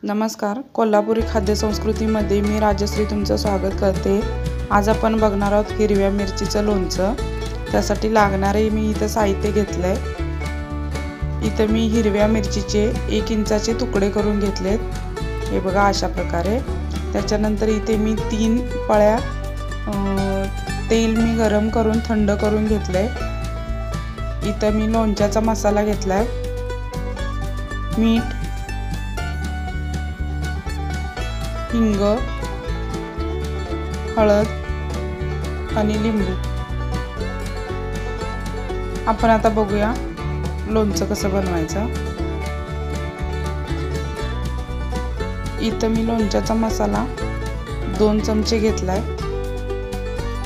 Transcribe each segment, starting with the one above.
नमस्कार, कोल्हापुरी खाद्यसंस्कृतीमध्ये मी राजश्री तुमचं स्वागत करते। आज आपण बघणार आहोत हिरव्या मिरचीचं लोणचं। त्यासाठी लागणारे मी इथं साहित्य घेतलंय। इथं मी हिरव्या मिरचीचे 1 इंचाचे तुकडे करून घेतलेत। हे बघा अशा प्रकारे। त्याच्यानंतर इथे मी 3 पळ्या तेल मी गरम करून थंड करून घेतलंय। इथं मी लोणच्याचा मसाला घेतलाय, मीठ, हिंग, हळद आणि लिंबू। आपण आता बघूया लोणचं कसं बनवायचं। इथं मी लोणच्याचा मसाला 2 चमचे घेतलाय,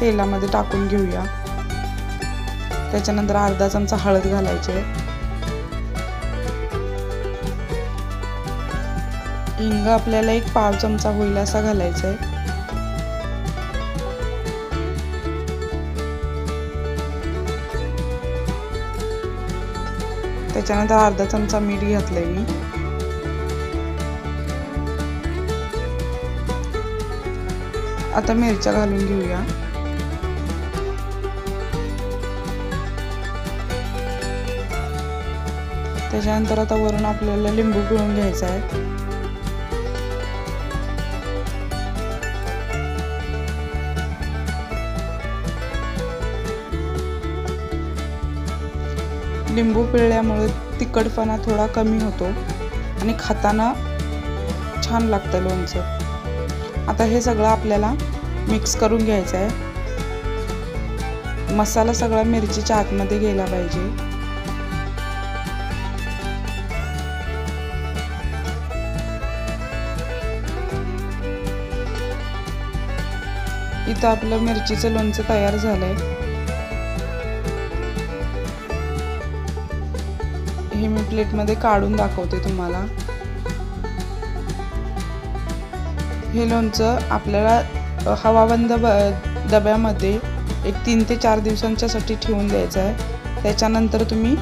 तेलामध्ये टाकून घेऊया। त्याच्यानंतर अर्धा चमचा हळद घालायचे, हिंग आपल्याला 1 पाव चमचा होईल असा घालायचा आहे। त्याच्यानंतर अर्धा चमचा मीठ घातलंय मी। आता मिरच्या घालून घेऊया। त्याच्यानंतर आता वरून आपल्याला लिंबू पिळून घ्यायचा आहे। लिंबू पिळल्यामुळे तिखटपणा थोडा कमी होतो आणि खाताना छान लागतं लोणचं। आता हे सगळं आपल्याला मिक्स करून घ्यायचं आहे। मसाला सगळा मिरचीच्या आतमध्ये गेला पाहिजे। इथं आपलं मिरचीचं लोणचं तयार झालंय। हे मी प्लेटमध्ये काढून दाखवते तुम्हाला। हे लोणचं आपल्याला हवाबंद डब्यामध्ये 3 ते 4 दिवसांच्यासाठी ठेवून द्यायचं आहे। त्याच्यानंतर तुम्ही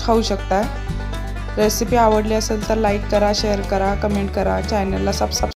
खाऊ शकता। रेसिपी आवडली असेल तर लाईक करा, शेअर करा, कमेंट करा, चॅनलला सबस्क्राईब